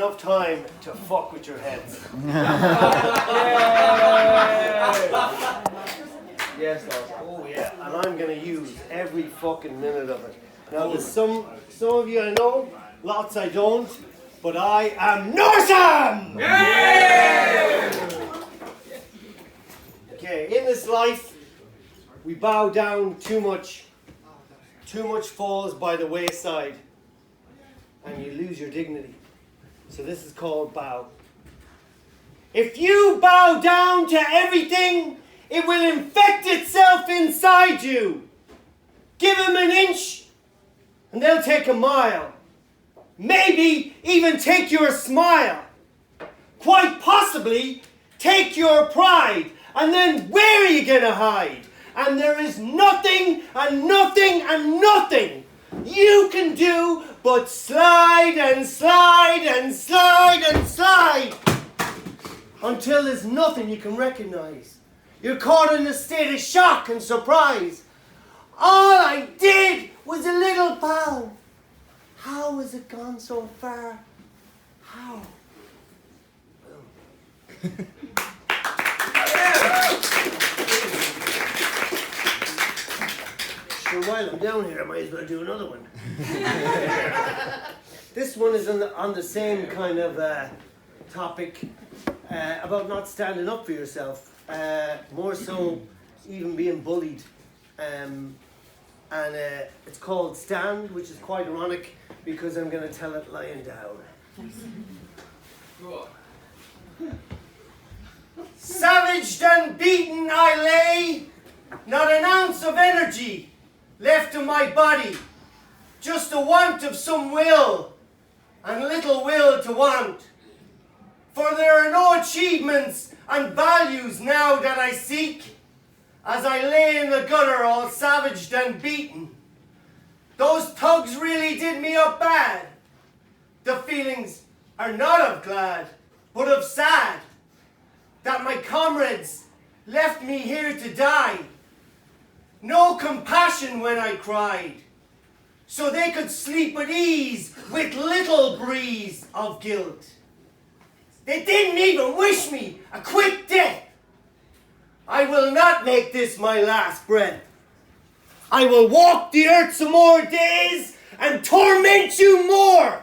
enough time to fuck with your heads. Yes, Norsam. Oh yeah, and I'm gonna use every fucking minute of it. Now there's some of you I know, lots I don't, but I am Norsam! Okay, in this life, we bow down too much. Too much falls by the wayside, and you lose your dignity. So this is called bow. If you bow down to everything, it will infect itself inside you. Give them an inch, and they'll take a mile. Maybe even take your smile. Quite possibly take your pride. And then where are you gonna hide? And there is nothing and nothing and nothing you can do but slide and slide and slide and slide until there's nothing you can recognize. You're caught in a state of shock and surprise. All I did was a little bow. How has it gone so far? How? Sure, while I'm down here, I might as well do another one. This one is on the same kind of topic about not standing up for yourself. More so, even being bullied. And it's called Stand, which is quite ironic because I'm going to tell it lying down. Savaged and beaten I lay, not an ounce of energy left in my body, just a want of some will, and little will to want. For there are no achievements and values now that I seek, as I lay in the gutter all savaged and beaten. Those thugs really did me up bad. The feelings are not of glad, but of sad, that my comrades left me here to die. No compassion when I cried, so they could sleep at ease with little breeze of guilt. They didn't even wish me a quick death. I will not make this my last breath. I will walk the earth some more days and torment you more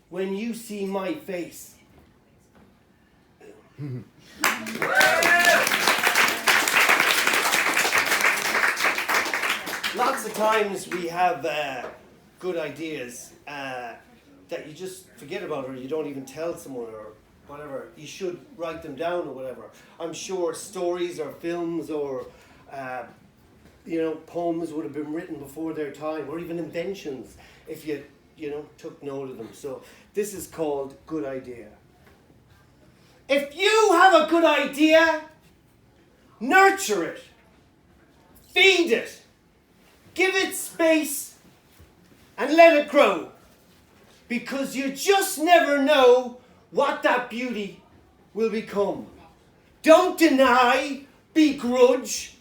when you see my face. Lots of times we have good ideas that you just forget about, or you don't even tell someone, or whatever. You should write them down or whatever. I'm sure stories or films or poems would have been written before their time, or even inventions if you took note of them. So this is called Good Idea. If you have a good idea, nurture it, feed it, give it space, and let it grow. Because you just never know what that beauty will become. Don't deny, begrudge,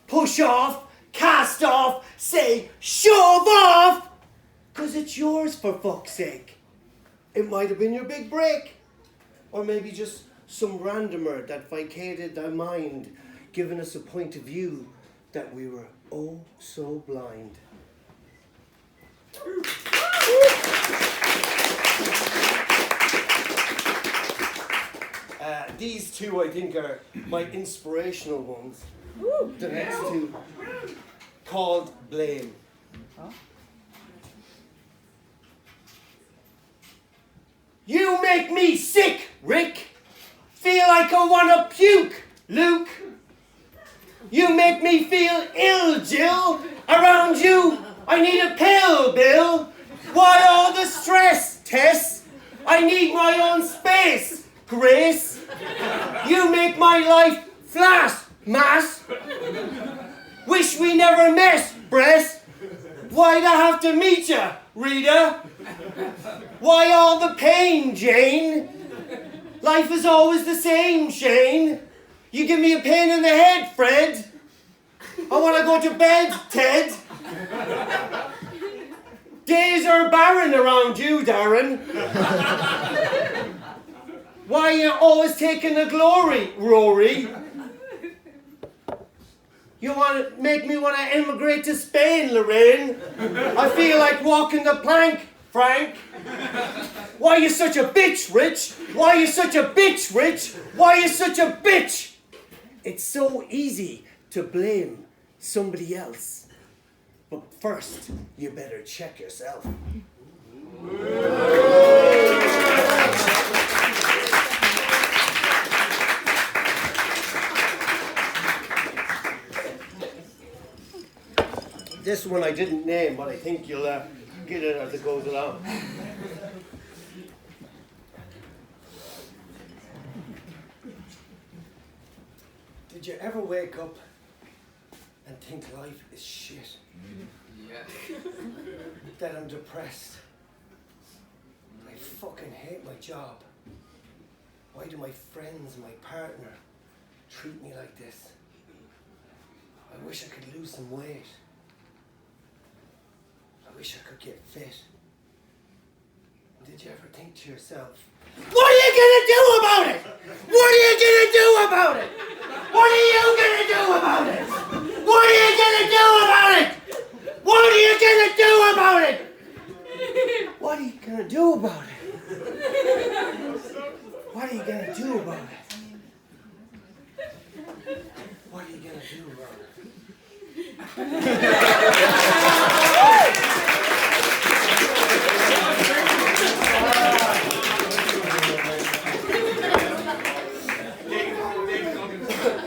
push off, cast off, say, shove off, because it's yours for fuck's sake. It might have been your big break, or maybe just some randomer that vacated their mind, giving us a point of view that we were oh so blind. These two, I think, are my inspirational ones. The next two, called Blame. You make me sick, Rick. Feel like I want to puke, Luke. You make me feel ill, Jill. Around you, I need a pill, Bill. Why all the stress, Tess? I need my own space, Grace. You make my life flat, Matt. Wish we never met, Brett. Why'd I have to meet ya, Rita? Why all the pain, Jane? Life is always the same, Shane. You give me a pain in the head, Fred. I want to go to bed, Ted. Days are barren around you, Darren. Why are you always taking the glory, Rory? You want to make me want to emigrate to Spain, Lorraine? I feel like walking the plank, Frank. Why are you such a bitch, Rich? Why are you such a bitch, Rich? Why are you such a bitch? It's so easy to blame somebody else. But first, you better check yourself. This one I didn't name, but I think you'll get it as it goes along. Did you ever wake up and think life is shit? Yeah. That I'm depressed. I fucking hate my job. Why do my friends, my partner, treat me like this? I wish I could lose some weight. I wish I could get fit. Did you ever think to yourself, what are you gonna do about it? What are you gonna do about it? What are you gonna do about it? What are you gonna do about it? What are you gonna do about it? What are you gonna do about it? What are you gonna do about it? What are you gonna do about it?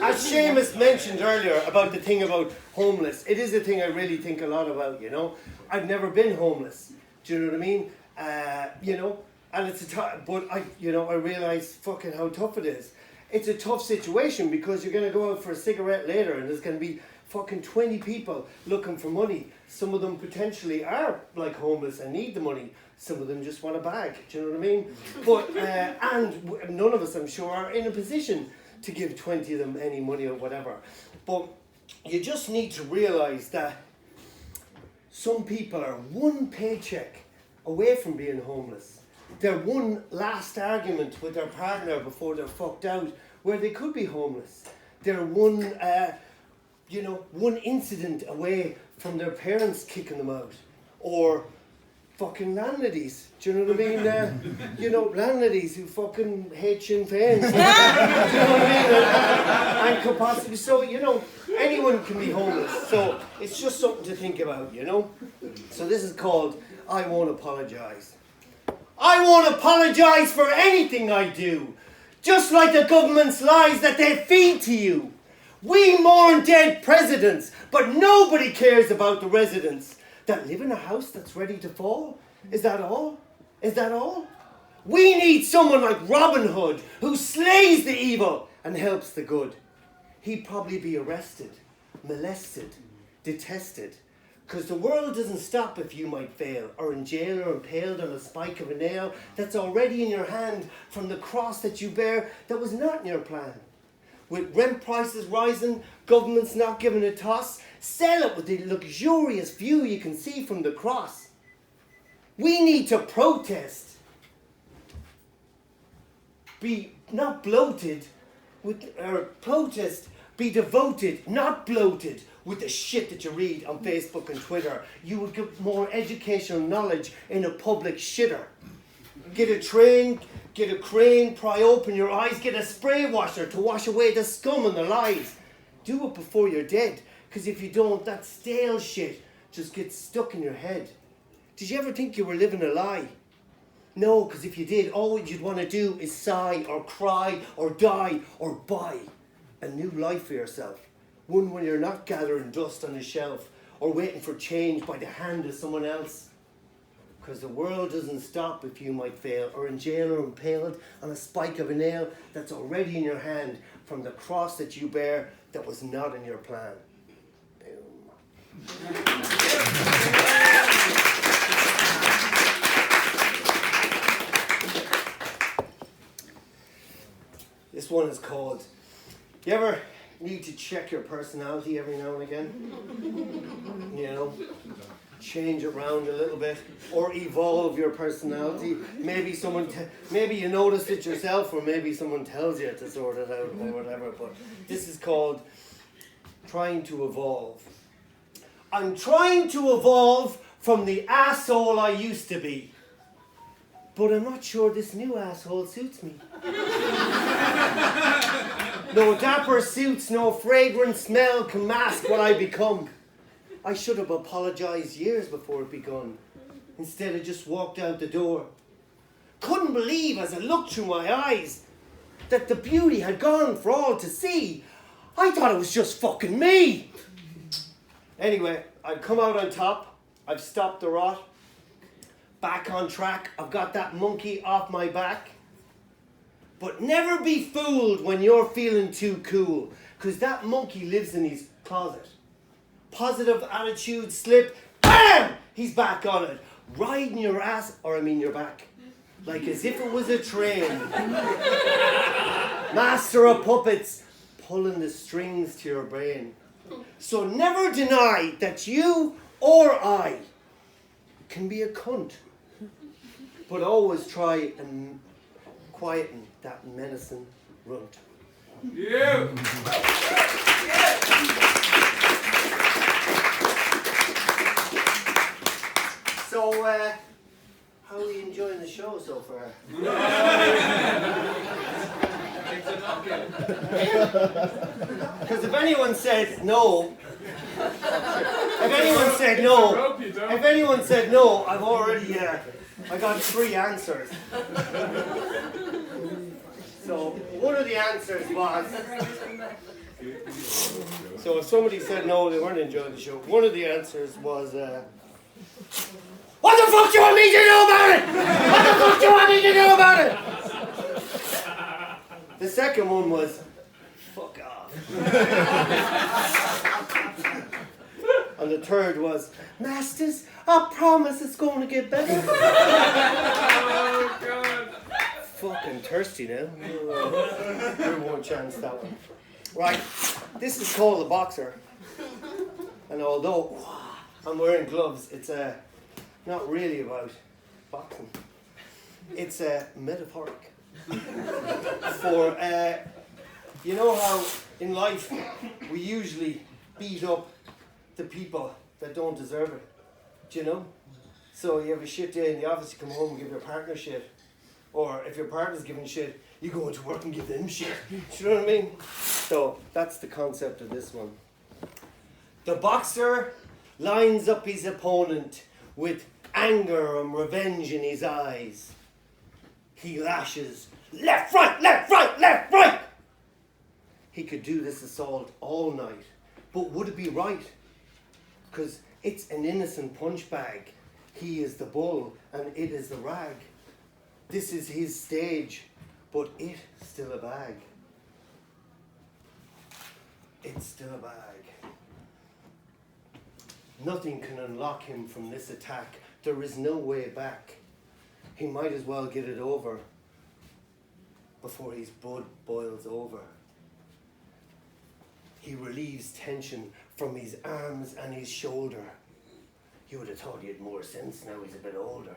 As Seamus mentioned earlier about the thing about homeless, it is a thing I really think a lot about, you know. I've never been homeless. Do you know what I mean? You know, and it's a tough, but I realise fucking how tough it is. It's a tough situation because you're going to go out for a cigarette later and there's going to be fucking 20 people looking for money. Some of them potentially are like homeless and need the money. Some of them just want a bag. Do you know what I mean? But, and none of us, I'm sure, are in a position to give 20 of them any money or whatever. But you just need to realise that some people are one paycheck away from being homeless. They're one last argument with their partner before they're fucked out where they could be homeless. They're one, one incident away from their parents kicking them out. Or fucking landladies. Do you know what I mean? Landladies who fucking hate Sinn Féin. Do you know what I mean? And could possibly, so, anyone can be homeless. So it's just something to think about, So this is called I Won't Apologise. I won't apologise for anything I do. Just like the government's lies that they feed to you. We mourn dead presidents, but nobody cares about the residents that live in a house that's ready to fall. Is that all? Is that all? We need someone like Robin Hood who slays the evil and helps the good. He'd probably be arrested, molested, detested. Because the world doesn't stop if you might fail, or in jail or impaled on a spike of a nail that's already in your hand from the cross that you bear that was not in your plan. With rent prices rising, governments not giving a toss, sell it with the luxurious view you can see from the cross. We need to protest. Be not bloated, be devoted, not bloated, with the shit that you read on Facebook and Twitter. You would get more educational knowledge in a public shitter. Get a crane, pry open your eyes, get a spray washer to wash away the scum and the lies. Do it before you're dead, because if you don't, that stale shit just gets stuck in your head. Did you ever think you were living a lie? No, because if you did, all you'd want to do is sigh or cry or die or buy a new life for yourself. One where you're not gathering dust on a shelf or waiting for change by the hand of someone else. Because the world doesn't stop if you might fail, or in jail or impaled on a spike of a nail that's already in your hand from the cross that you bear that was not in your plan. Boom. This one is called, you ever need to check your personality every now and again? change around a little bit or evolve your personality. Maybe maybe you notice it yourself, or maybe someone tells you to sort it out or whatever. But this is called trying to evolve. I'm trying to evolve from the asshole I used to be, but I'm not sure this new asshole suits me. No dapper suits, no fragrant smell can mask what I become. I should have apologized years before it begun. Instead, I just walked out the door. Couldn't believe as I looked through my eyes that the beauty had gone for all to see. I thought it was just fucking me. Anyway, I've come out on top. I've stopped the rot. Back on track. I've got that monkey off my back. But never be fooled when you're feeling too cool, because that monkey lives in his closet. Positive attitude slip, BAM! He's back on it. Riding your ass, your back. Like as if it was a train. Master of puppets, pulling the strings to your brain. So never deny that you or I can be a cunt. But always try and quieten that menacing runt. Yeah. So, how are you enjoying the show so far? Because if anyone said no, I've already, I got 3 answers. So, one of the answers was, so if somebody said no, they weren't enjoying the show, one of the answers was, what the fuck do you want me to do about it? What the fuck do you want me to do about it? The second one was, fuck off. And the third was, Masters, I promise it's going to get better. Oh, God. Fucking thirsty now. Give one chance, that one. Right, this is called a boxer. And although I'm wearing gloves, it's not really about boxing. It's metaphoric. For, you know how in life we usually beat up the people that don't deserve it. Do you know? So you have a shit day in the office, you come home and give your partner shit. Or if your partner's giving shit, you go into work and give them shit. Do you know what I mean? So that's the concept of this one. The boxer lines up his opponent with anger and revenge in his eyes. He lashes, left, right, left, right, left, right. He could do this assault all night. But would it be right? Because it's an innocent punch bag. He is the bull and it is the rag. This is his stage, but it's still a bag. It's still a bag. Nothing can unlock him from this attack. There is no way back. He might as well get it over before his blood boils over. He relieves tension from his arms and his shoulder. You would have thought he had more sense now he's a bit older.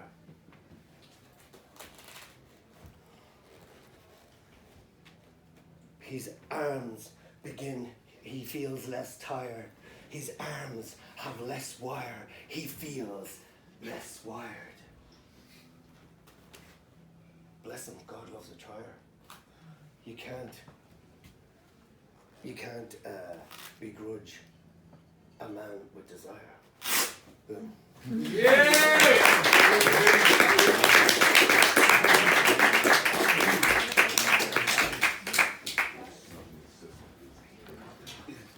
His arms begin, he feels less tired. His arms have less wire. He feels less wired. Bless him, God loves a trier. You can't begrudge a man with desire. Boom. Yeah!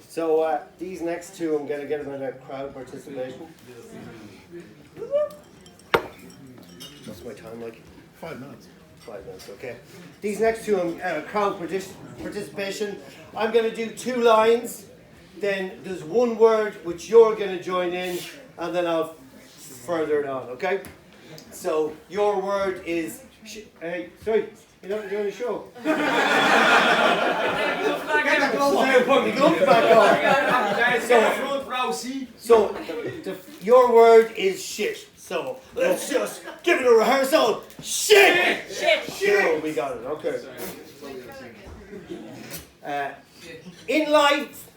So these next two, I'm going to get them in a crowd participation. What's my time like? 5 minutes. 5 minutes, okay. These next two, crowd participation. I'm going to do 2 lines. Then there's 1 word which you're going to join in, and then I'll further it on, okay? So your word is... sorry. You're not doing a show. Get the gloves out, put the gloves back on. So, Wow, see? So, your word is shit. So, let's just give it a rehearsal. Shit! Shit! We got it, okay. In life,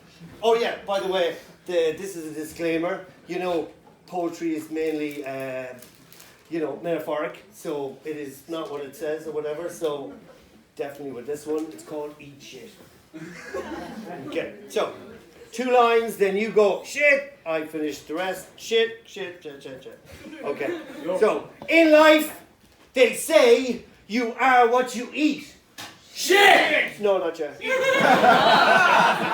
oh yeah, by the way, this is a disclaimer. You know, poetry is mainly, metaphoric. So, it is not what it says or whatever. So, definitely with this one, it's called Eat Shit. Okay, so 2 lines, then you go shit, I finish the rest. Shit, shit, shit, shit, shit. Okay, so in life, they say you are what you eat. Shit! No, not yet.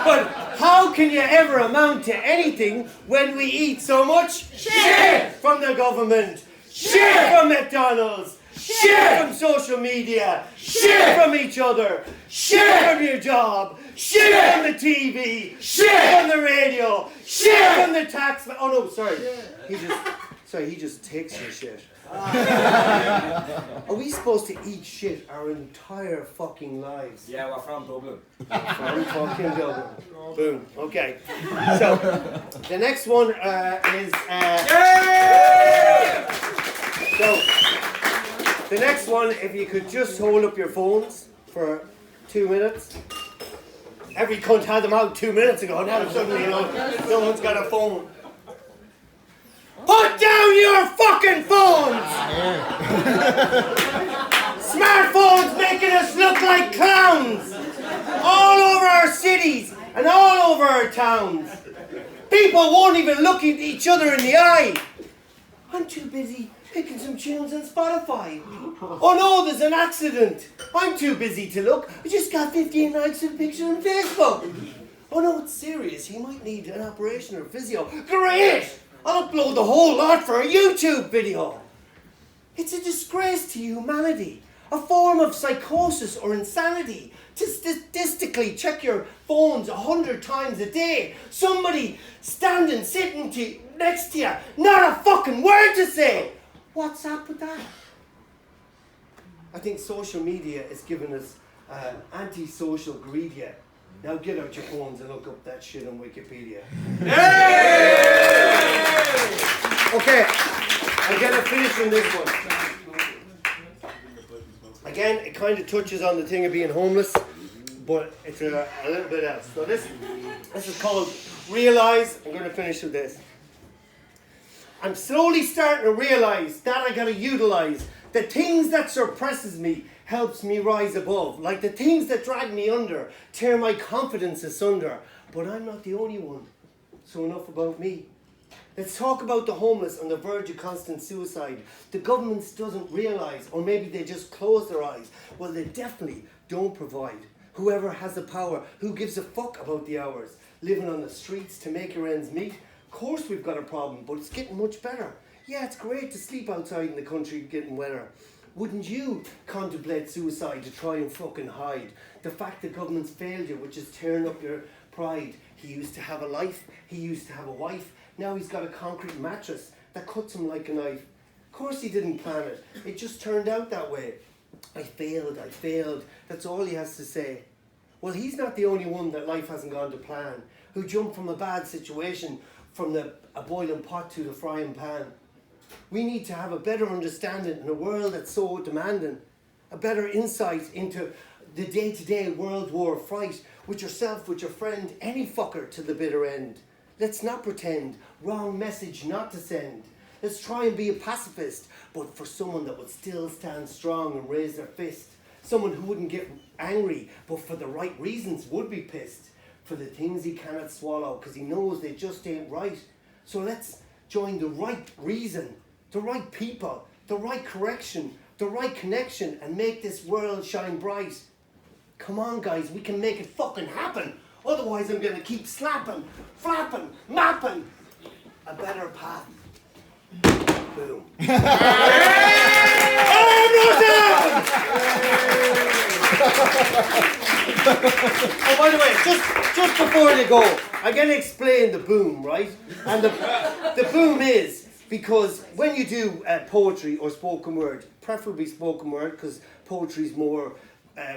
But how can you ever amount to anything when we eat so much shit from the government, shit from McDonald's, shit from social media, shit from each other, shit from your job, shit from the TV, shit from the radio, shit from the tax. Oh no, sorry. He just takes your shit. Are we supposed to eat shit our entire fucking lives? Yeah, we're from Dublin. From fucking Dublin. Boom. Okay. So the next one is. So. The next one, if you could just hold up your phones for 2 minutes. Every cunt had them out 2 minutes ago. Now suddenly, someone's got a phone. Put down your fucking phones! Smartphones making us look like clowns! All over our cities and all over our towns. People won't even look at each other in the eye. I'm too busy picking some tunes on Spotify. Oh no, there's an accident. I'm too busy to look. I just got 15 likes on a picture on Facebook. Oh no, it's serious. He might need an operation or physio. Great! I'll upload the whole lot for a YouTube video. It's a disgrace to humanity. A form of psychosis or insanity. To statistically check your phones 100 times a day. Somebody sitting next to you. Not a fucking word to say. What's up with that? I think social media is giving us anti-social greedia. Now get out your phones and look up that shit on Wikipedia. Okay, I'm gonna finish on this one. Again, it kind of touches on the thing of being homeless, but it's a little bit else. So this is called Realize. I'm gonna finish with this. I'm slowly starting to realize that I gotta utilize the things that suppresses me helps me rise above. Like the things that drag me under, tear my confidence asunder. But I'm not the only one. So enough about me. Let's talk about the homeless on the verge of constant suicide. The government doesn't realize, or maybe they just close their eyes. Well, they definitely don't provide. Whoever has the power, who gives a fuck about the hours? Living on the streets to make your ends meet? Of course we've got a problem, but it's getting much better. Yeah, it's great to sleep outside in the country getting wetter. Wouldn't you contemplate suicide to try and fucking hide the fact the government's failed you, which is tearing up your pride? He used to have a life, he used to have a wife, now he's got a concrete mattress that cuts him like a knife. Of course he didn't plan it, it just turned out that way. I failed, that's all he has to say. Well, he's not the only one that life hasn't gone to plan, who jumped from a bad situation, from a boiling pot to the frying pan. We need to have a better understanding in a world that's so demanding, a better insight into the day-to-day world war fight with yourself, with your friend, any fucker to the bitter end. Let's not pretend, wrong message not to send. Let's try and be a pacifist, but for someone that would still stand strong and raise their fist. Someone who wouldn't get angry, but for the right reasons would be pissed. For the things he cannot swallow, because he knows they just ain't right. So let's join the right reason, the right people, the right correction, the right connection, and make this world shine bright. Come on, guys, we can make it fucking happen. Otherwise, I'm gonna keep slapping, flapping, mapping a better path. Boom. Oh, by the way, just before you go, I'm gonna explain the boom, right? And the boom is because when you do poetry or spoken word, preferably spoken word, because poetry is more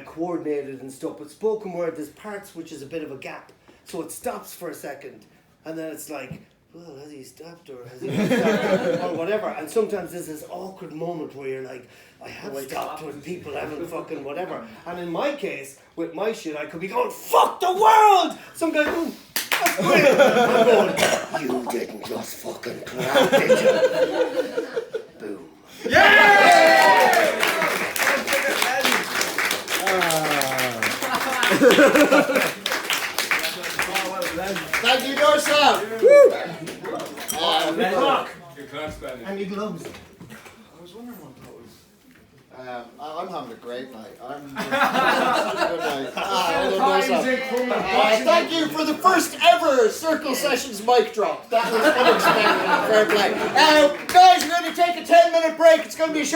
coordinated and stuff, but spoken word, there's parts which is a bit of a gap, so it stops for a second. and then it's like, well, has he stopped or has he not stopped or whatever? And sometimes there's this awkward moment where you're like, I have stopped when people haven't fucking whatever. And in my case, with my shit, I could be going, fuck the world! Some guy going, that's brilliant. I'm going, you didn't just fucking clap, did you? Boom. Thank you, Norsam. Good luck. Good class, Danny. And your gloves. I was wondering what that was. I'm having a great night. I'm good night. Thank you for the first ever Circle Sessions mic drop. That was unexpected. Fair play. Guys, we're going to take a 10-minute break. It's going to be a short.